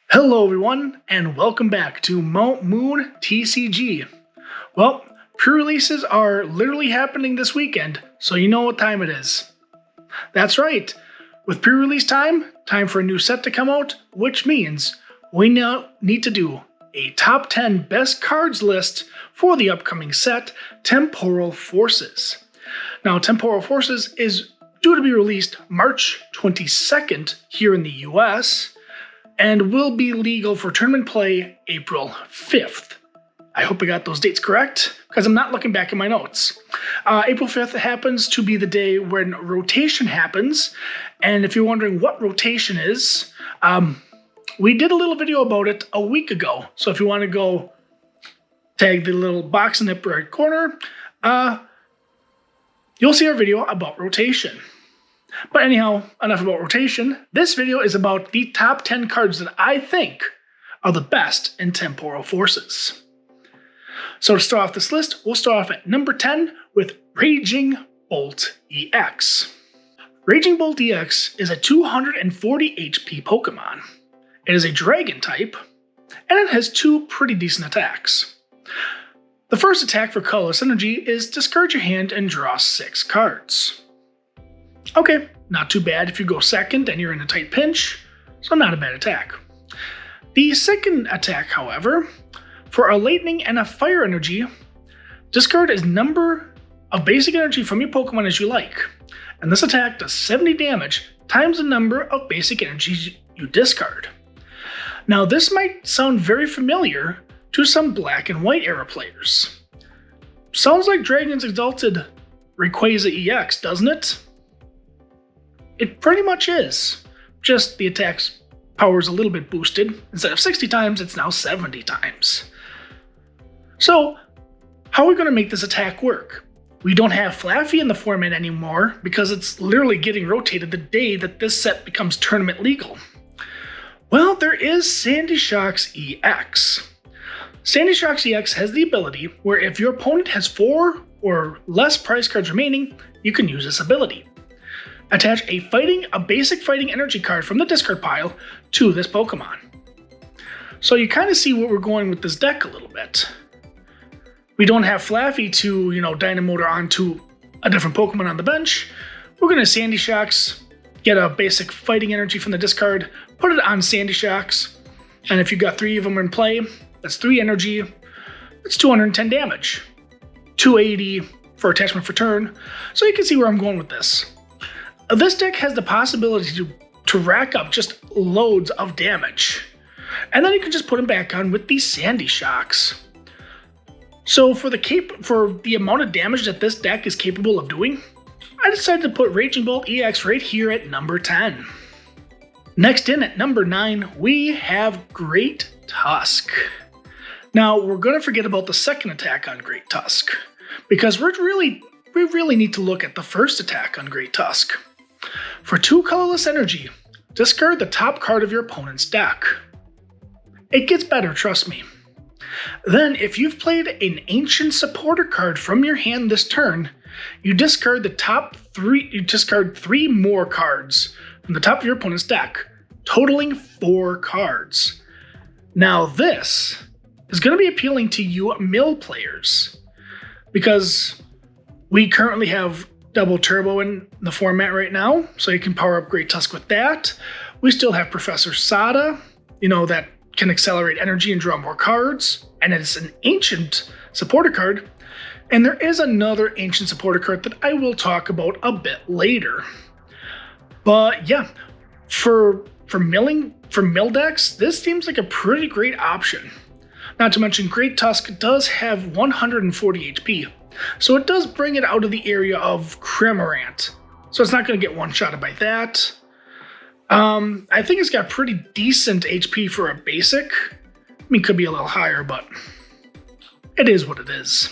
Hello everyone, and welcome back to mountmoontcg. Well, pre-releases are literally happening this weekend, so you know what time it is. That's right, with pre-release time for a new set to come out, which means we now need to do a top 10 best cards list for the upcoming set, Temporal Forces. Now, Temporal Forces is due to be released March 22nd here in the US, and will be legal for tournament play April 5th. I hope I got those dates correct, because I'm not looking back at my notes. April 5th happens to be the day when rotation happens, and if you're wondering what rotation is, we did a little video about it a week ago, so if you want to go tag the little box in the upper right corner, you'll see our video about rotation. But anyhow, enough about rotation. This video is about the top 10 cards that I think are the best in Temporal Forces. So to start off this list, we'll start off at number 10 with Raging Bolt EX. Raging Bolt EX is a 240 HP Pokemon. It is a Dragon type, and it has two pretty decent attacks. The first attack for colorless energy is discard your hand and draw 6 cards. Okay, not too bad if you go second and you're in a tight pinch, so not a bad attack. The second attack, however, for a lightning and a fire energy, discard as number of basic energy from your Pokemon as you like, and this attack does 70 damage times the number of basic energies you discard. Now this might sound very familiar to some Black and White era players. Sounds like Dragon's Exalted Rayquaza EX, doesn't it? It pretty much is, just the attack's power is a little bit boosted. Instead of 60 times, it's now 70 times. So, how are we going to make this attack work? We don't have Flaffy in the format anymore because it's literally getting rotated the day that this set becomes tournament legal. Well, there is Sandy Shocks EX. Sandy Shocks EX has the ability where if your opponent has 4 or less prize cards remaining, you can use this ability. Attach a basic fighting energy card from the discard pile to this Pokemon. So you kind of see where we're going with this deck a little bit. We don't have Flaffy to, Dynamotor onto a different Pokemon on the bench. We're going to Sandy Shocks, get a basic fighting energy from the discard, put it on Sandy Shocks, and if you've got 3 of them in play, that's 3 energy, that's 210 damage. 280 for attachment for turn, so you can see where I'm going with this. This deck has the possibility to rack up just loads of damage. And then you can just put them back on with these Sandy Shocks. So for the amount of damage that this deck is capable of doing, I decided to put Raging Bolt EX right here at number 10. Next in at number 9, we have Great Tusk. Now we're going to forget about the second attack on Great Tusk, because we really need to look at the first attack on Great Tusk. For 2 colorless energy, discard the top card of your opponent's deck. It gets better, trust me. Then, if you've played an Ancient Supporter card from your hand this turn, you discard discard 3 more cards from the top of your opponent's deck, totaling 4 cards. Now this is going to be appealing to you mill players, because we currently have Double Turbo in the format right now, so you can power up Great Tusk with that. We still have Professor Sada, that can accelerate energy and draw more cards, and it's an Ancient Supporter card. And there is another Ancient Supporter card that I will talk about a bit later. But yeah, for mill decks, this seems like a pretty great option. Not to mention, Great Tusk does have 140 HP. So it does bring it out of the area of Cramorant. So it's not going to get one-shotted by that. I think it's got pretty decent HP for a basic. I mean, could be a little higher, but it is what it is.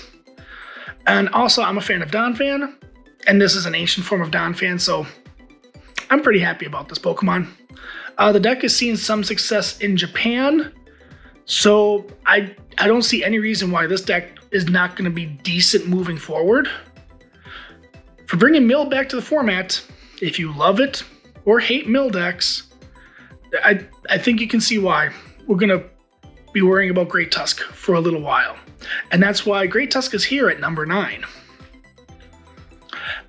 And also, I'm a fan of Donphan, and this is an ancient form of Donphan, so I'm pretty happy about this Pokemon. The deck has seen some success in Japan, So I don't see any reason why this deck is not going to be decent moving forward. For bringing mill back to the format, if you love it or hate mill decks, I think you can see why we're going to be worrying about Great Tusk for a little while. And that's why Great Tusk is here at number 9.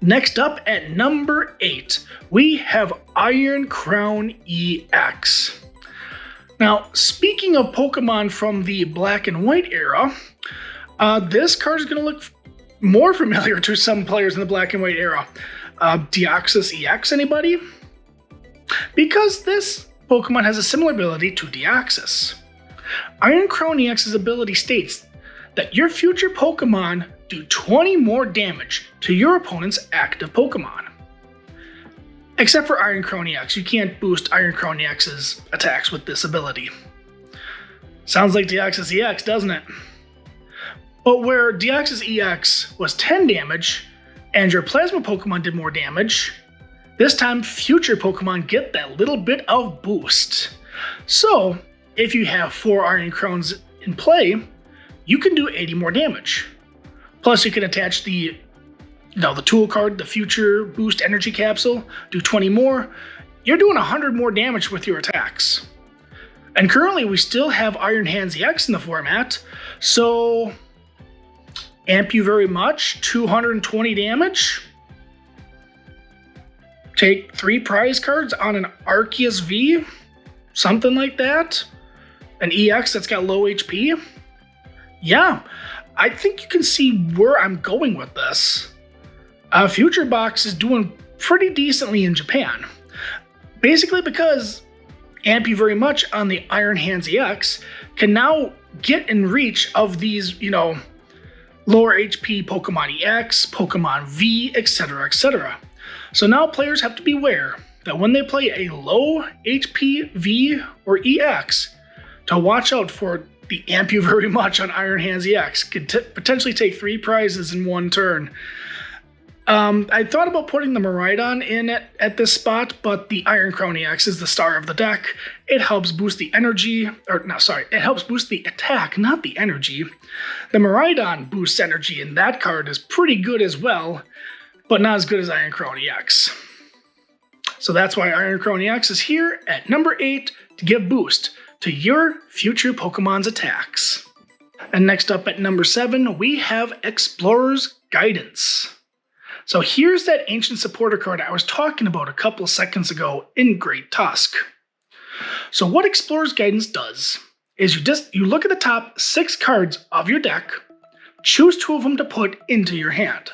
Next up at number 8, we have Iron Crown EX. Now, speaking of Pokemon from the Black and White era, this card is going to look more familiar to some players in the Black and White era. Deoxys EX, anybody? Because this Pokemon has a similar ability to Deoxys. Iron Crown EX's ability states that your future Pokemon do 20 more damage to your opponent's active Pokemon. Except for Iron Crown EX, you can't boost Iron Crown EX's attacks with this ability. Sounds like Deoxys EX, doesn't it? But where Deoxys EX was 10 damage, and your Plasma Pokemon did more damage, this time future Pokemon get that little bit of boost. So, if you have 4 Iron Crowns in play, you can do 80 more damage. Plus you can attach the tool card, the Future Boost Energy Capsule, do 20 more. You're doing 100 more damage with your attacks. And currently we still have Iron Hands EX in the format, so amp you very much, 220 damage. Take 3 prize cards on an Arceus V, something like that. An EX that's got low HP. Yeah, I think you can see where I'm going with this. Future Box is doing pretty decently in Japan. Basically because amp you very much on the Iron Hands EX can now get in reach of these, lower HP Pokemon EX, Pokemon V, etc., etc. So now players have to be aware that when they play a low HP V or EX, to watch out for the amp you very much on Iron Hands EX. Could potentially take 3 prizes in one turn. I thought about putting the Miraidon in at this spot, but the Iron Crown EX is the star of the deck. It helps boost the energy, it helps boost the attack, not the energy. The Miraidon boosts energy, and that card is pretty good as well, but not as good as Iron Crown EX. So that's why Iron Crown EX is here at number 8 to give boost to your future Pokemon's attacks. And next up at number 7, we have Explorer's Guidance. So here's that ancient supporter card I was talking about a couple of seconds ago in Great Tusk. So what Explorer's Guidance does is you look at the top 6 cards of your deck, choose 2 of them to put into your hand,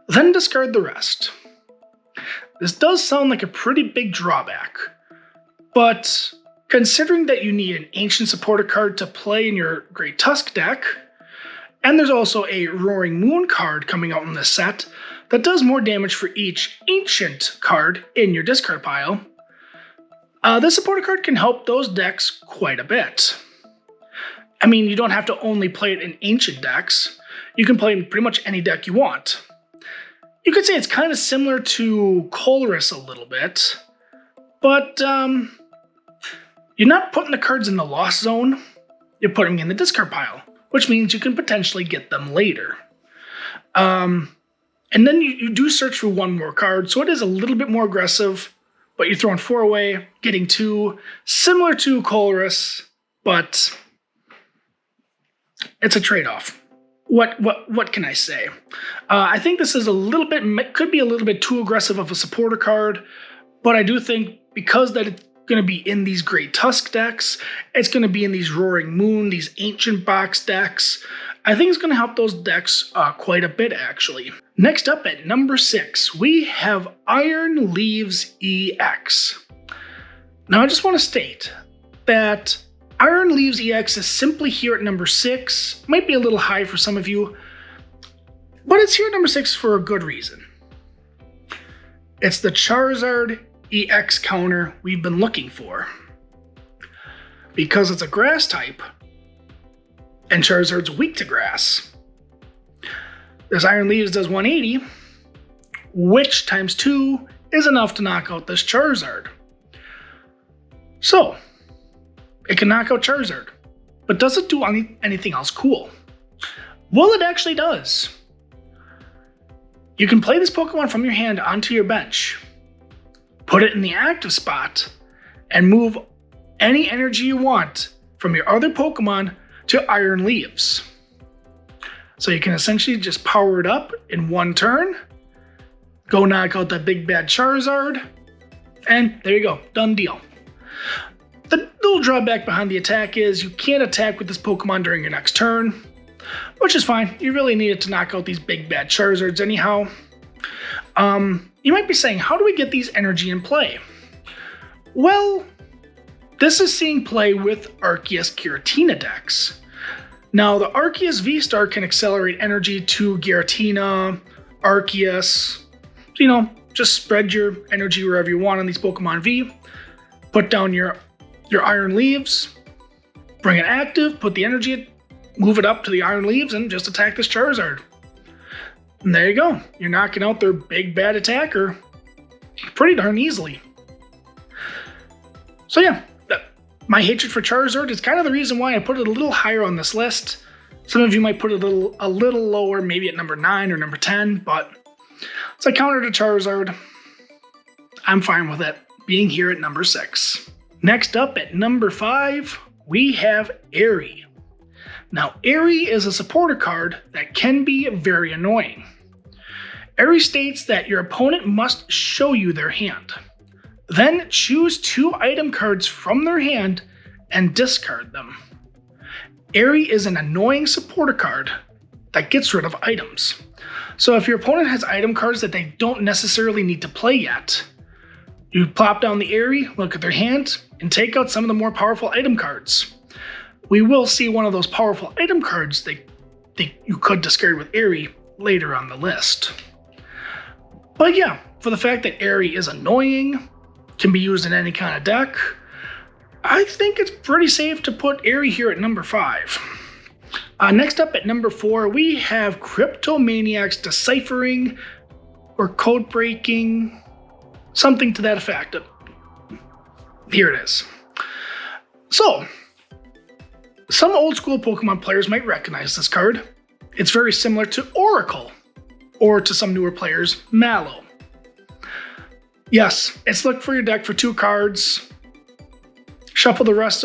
then discard the rest. This does sound like a pretty big drawback, but considering that you need an ancient supporter card to play in your Great Tusk deck, and there's also a Roaring Moon card coming out in this set that does more damage for each ancient card in your discard pile, this supporter card can help those decks quite a bit. I mean, you don't have to only play it in ancient decks. You can play in pretty much any deck you want. You could say it's kind of similar to Colress a little bit, but you're not putting the cards in the lost zone, you're putting them in the discard pile, which means you can potentially get them later. And then you do search for 1 more card, so it is a little bit more aggressive, but you're throwing 4 away, getting 2, similar to Colress, but it's a trade-off. What can I say? I think this is could be a little bit too aggressive of a supporter card, but I do think because that it's going to be in these Great Tusk decks, it's going to be in these Roaring Moon, these Ancient Box decks, I think it's going to help those decks quite a bit, actually. Next up at number 6, we have Iron Leaves EX. Now, I just want to state that Iron Leaves EX is simply here at number 6. Might be a little high for some of you, but it's here at number 6 for a good reason. It's the Charizard EX counter we've been looking for. Because it's a grass type, and Charizard's weak to grass. This Iron Leaves does 180, which times 2 is enough to knock out this Charizard. So, it can knock out Charizard. but does it do anything else cool? Well, it actually does. You can play this Pokemon from your hand onto your bench, put it in the active spot, and move any energy you want from your other Pokemon to Iron Leaves. So you can essentially just power it up in one turn, go knock out that big bad Charizard, and there you go, done deal. The little drawback behind the attack is you can't attack with this Pokemon during your next turn, which is fine. You really needed to knock out these big bad Charizards anyhow. You might be saying, how do we get these energy in play? Well, this is seeing play with Arceus Giratina decks. Now, the Arceus V-Star can accelerate energy to Giratina, Arceus. So, just spread your energy wherever you want on these Pokemon V. Put down your Iron Leaves, bring it active, put the energy, move it up to the Iron Leaves, and just attack this Charizard. And there you go. You're knocking out their big bad attacker pretty darn easily. So yeah, my hatred for Charizard is kind of the reason why I put it a little higher on this list. Some of you might put it a little lower, maybe at number 9 or number 10, but it's a counter to Charizard. I'm fine with it being here at number 6. Next up at number 5, we have Airy. Now, Airy is a supporter card that can be very annoying. Airy states that your opponent must show you their hand. Then choose 2 item cards from their hand and discard them. Airy is an annoying supporter card that gets rid of items. So if your opponent has item cards that they don't necessarily need to play yet, you plop down the Airy, look at their hand, and take out some of the more powerful item cards. We will see one of those powerful item cards that you could discard with Airy later on the list. But yeah, for the fact that Airy is annoying, can be used in any kind of deck, I think it's pretty safe to put Airy here at number 5. Next up at number 4, we have Maniacs deciphering or code breaking, something to that effect. Here it is. So, some old school Pokemon players might recognize this card. It's very similar to Oracle, or to some newer players, Mallow. Yes, it's look for your deck for 2 cards, shuffle the rest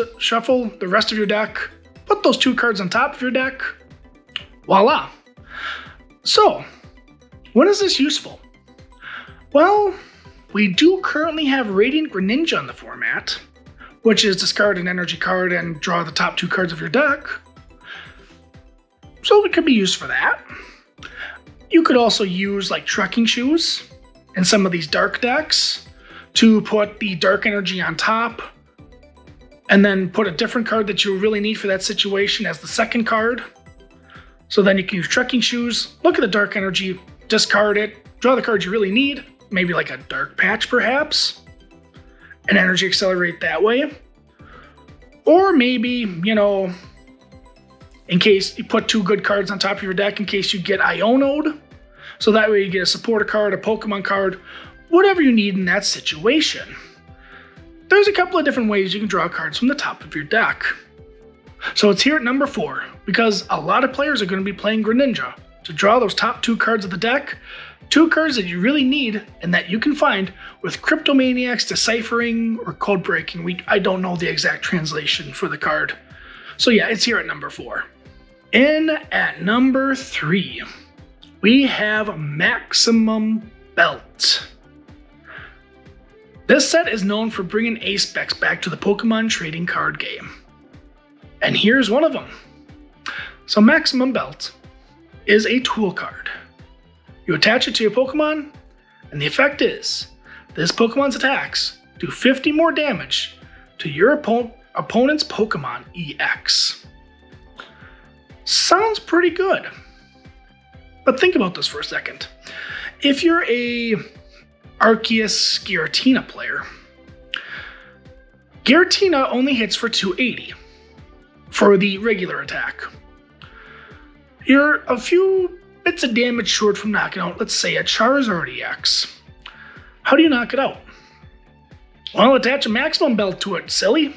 of your deck, put those 2 cards on top of your deck, voila. So, when is this useful? Well, we do currently have Radiant Greninja in the format, which is discard an energy card and draw the top 2 cards of your deck. So it could be used for that. You could also use like Trekking Shoes in some of these dark decks to put the dark energy on top and then put a different card that you really need for that situation as the second card. So then you can use Trekking Shoes, look at the dark energy, discard it, draw the card you really need, maybe like a Dark Patch perhaps, and energy accelerate that way. Or maybe, in case you put 2 good cards on top of your deck in case you get Iono'd. So that way you get a supporter card, a Pokemon card, whatever you need in that situation. There's a couple of different ways you can draw cards from the top of your deck. So it's here at number 4, because a lot of players are going to be playing Greninja to draw those top 2 cards of the deck, 2 cards that you really need and that you can find with Maniacs deciphering or code breaking. I don't know the exact translation for the card. So yeah, it's here at number 4. In at number 3, we have Maximum Belt. This set is known for bringing A-Specs back to the Pokemon trading card game. And here's one of them. So Maximum Belt is a tool card. You attach it to your Pokemon, and the effect is, this Pokemon's attacks do 50 more damage to your opponent's Pokemon EX. Sounds pretty good. But think about this for a second. If you're a Arceus Giratina player, Giratina only hits for 280 for the regular attack. You're a few bits of damage short from knocking out, let's say, a Charizard EX. How do you knock it out? Well, attach a Maximum Belt to it, silly.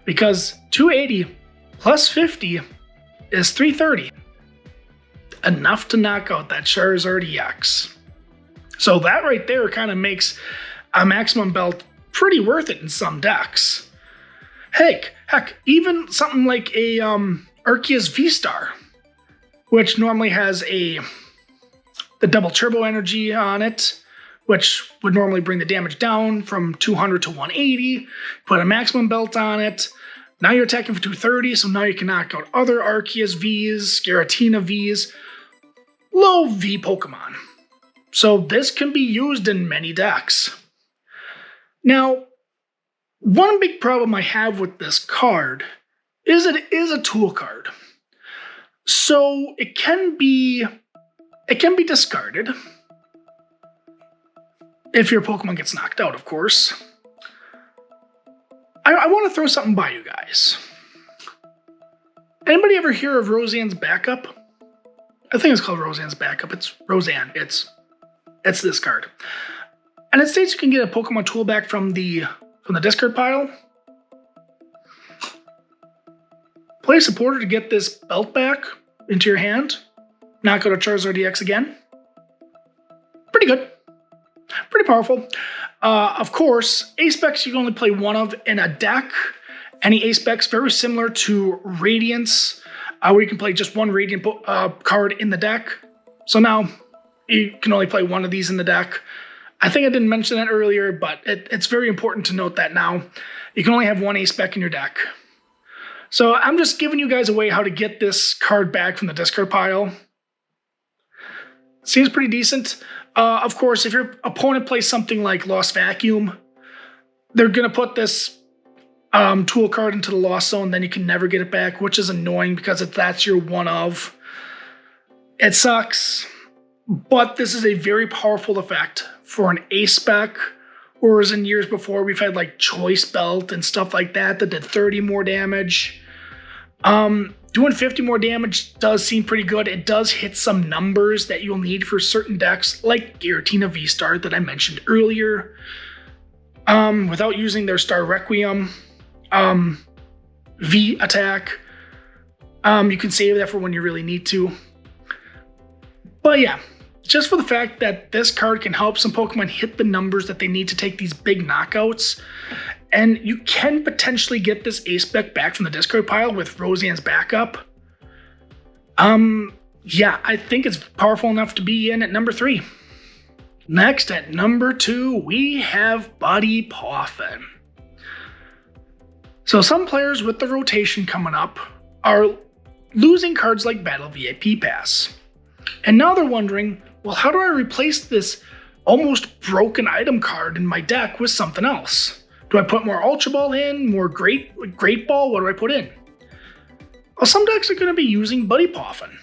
Because 280 plus 50 is 330. Enough to knock out that Charizard EX. So that right there kind of makes a maximum belt pretty worth it in some decks. Heck, even something like a Arceus V-Star, which normally has the double turbo energy on it, which would normally bring the damage down from 200 to 180, put a maximum belt on it. Now you're attacking for 230, so now you can knock out other Arceus Vs, Giratina Vs, low V Pokemon. So this can be used in many decks. Now, one big problem I have with this card is it is a tool card. So it can be discarded if your Pokemon gets knocked out, of course. I want to throw something by you guys. Anybody ever hear of Roseanne's Backup? I think it's called Roseanne's Backup. It's Roseanne. It's this card. And it states you can get a Pokemon tool back from the discard pile. Play a supporter to get this belt back into your hand. Knock out a Charizard EX again. Pretty good. Pretty powerful. Of course, A-Specs you can only play one of in a deck. Any A-Specs very similar to Radiance, where you can play just one Radiant card in the deck. So now you can only play one of these in the deck. I think I didn't mention that earlier, but it's very important to note that now. You can only have one A-Spec in your deck. So I'm just giving you guys a way how to get this card back from the discard pile. Seems pretty decent. Of course, if your opponent plays something like Lost Vacuum, they're going to put this tool card into the Lost Zone, then you can never get it back, which is annoying because that's your one of. It sucks, but this is a very powerful effect for an A-Spec, whereas in years before we've had like Choice Belt and stuff like that did 30 more damage. Doing 50 more damage does seem pretty good. It does hit some numbers that you'll need for certain decks, like Giratina V-Star that I mentioned earlier. Without using their Star Requiem V attack. You can save that for when you really need to. But yeah, just for the fact that this card can help some Pokemon hit the numbers that they need to take these big knockouts. And you can potentially get this A-Spec back from the discard pile with Roseanne's Backup. Yeah, I think it's powerful enough to be in at number 3. Next, at number 2, we have Buddy Puffin. So some players with the rotation coming up are losing cards like Battle VIP Pass. And now they're wondering, well, how do I replace this almost broken item card in my deck with something else? Do I put more Ultra Ball in, more Great Ball? What do I put in? Well, some decks are going to be using Buddy Puffin.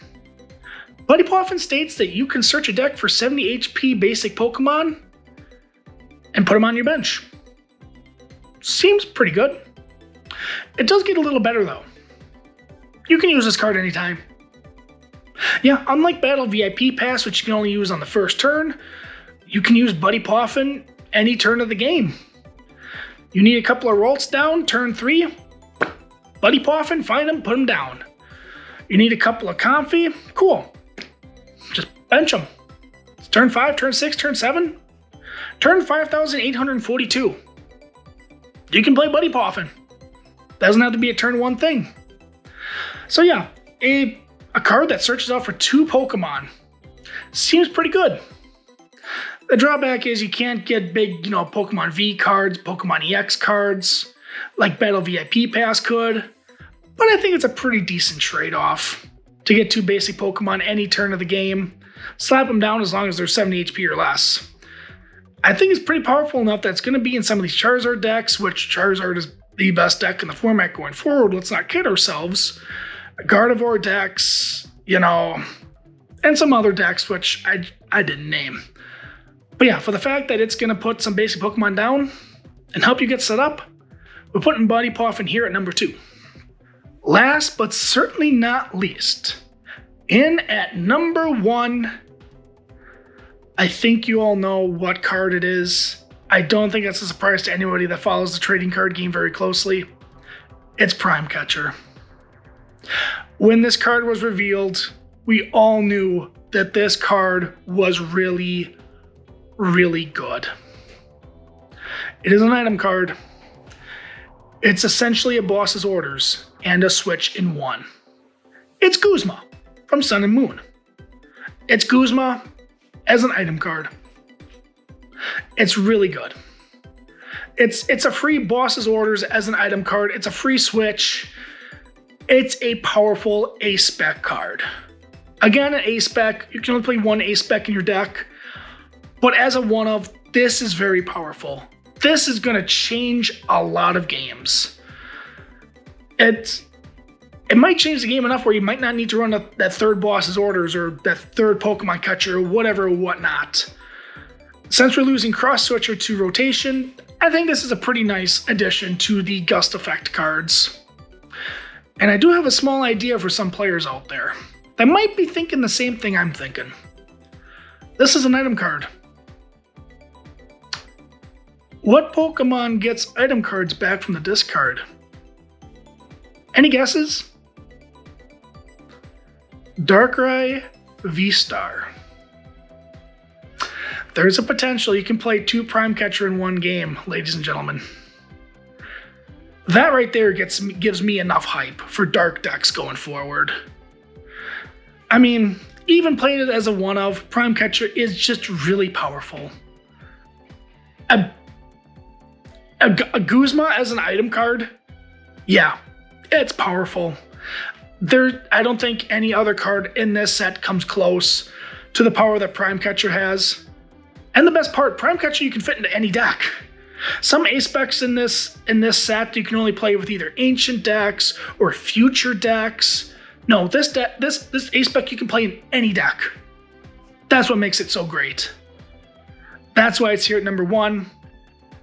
Buddy Puffin states that you can search a deck for 70 HP basic Pokemon and put them on your bench. Seems pretty good. It does get a little better though. You can use this card anytime. Yeah, unlike Battle VIP Pass, which you can only use on the first turn, you can use Buddy Puffin any turn of the game. You need a couple of rolls down, turn 3, Buddy Puffin, find them, put them down. You need a couple of Comfy, cool. Just bench them. It's turn 5, turn 6, turn 7, turn 5,842. You can play Buddy Puffin. Doesn't have to be a turn 1 thing. So yeah, a card that searches out for 2 Pokemon seems pretty good. The drawback is you can't get big, Pokemon V cards, Pokemon EX cards, like Battle VIP Pass could. But I think it's a pretty decent trade-off to get 2 basic Pokemon any turn of the game. Slap them down as long as they're 70 HP or less. I think it's pretty powerful enough that it's going to be in some of these Charizard decks, which Charizard is the best deck in the format going forward. Let's not kid ourselves. Gardevoir decks, and some other decks, which I didn't name. But yeah, for the fact that it's going to put some basic Pokemon down and help you get set up, we're putting Buddy Puffin here at number 2. Last but certainly not least, in at number 1, I think you all know what card it is. I don't think that's a surprise to anybody that follows the trading card game very closely. It's Prime Catcher. When this card was revealed, we all knew that this card was really, really good. It is an item card. It's essentially a boss's orders and a switch in one. It's Guzma from Sun and Moon. It's Guzma as an item card. It's really good. It's a free boss's orders as an item card. It's a free switch. It's a powerful A-spec card. Again, an A-spec, you can only play one A-spec in your deck, but as a one-of, this is very powerful. This is going to change a lot of games. It might change the game enough where you might not need to run that third boss's orders or that third Pokemon catcher or whatever, whatnot. Since we're losing Cross Switcher to rotation, I think this is a pretty nice addition to the Gust Effect cards. And I do have a small idea for some players out there that might be thinking the same thing I'm thinking. This is an item card. What Pokemon gets item cards back from the discard? Any guesses? Darkrai V-Star. There's a potential you can play 2 Prime Catcher in one game, ladies and gentlemen. That right there gives me enough hype for dark decks going forward. I mean, even playing it as a one-of, Prime Catcher is just really powerful. A Guzma as an item card? Yeah, it's powerful. I don't think any other card in this set comes close to the power that Prime Catcher has. And the best part, Prime Catcher you can fit into any deck. Some A-specs in this set you can only play with either ancient decks or future decks. No, this A-spec you can play in any deck. That's what makes it so great. That's why it's here at number 1.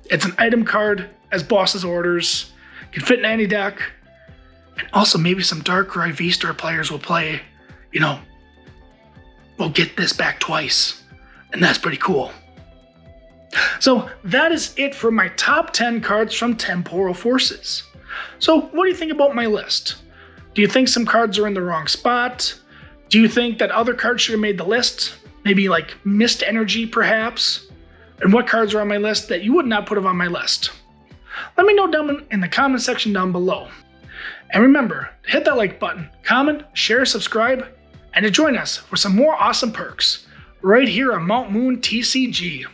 It's an item card as boss's orders. Can fit in any deck. And also maybe some Darkrai V-Star players will play, we'll get this back twice. And that's pretty cool. So that is it for my top 10 cards from Temporal Forces. So what do you think about my list? Do you think some cards are in the wrong spot? Do you think that other cards should have made the list? Maybe like Mist Energy perhaps? And what cards are on my list that you would not put on my list? Let me know down in the comment section down below. And remember to hit that like button, comment, share, subscribe, and to join us for some more awesome perks right here on Mount Moon TCG.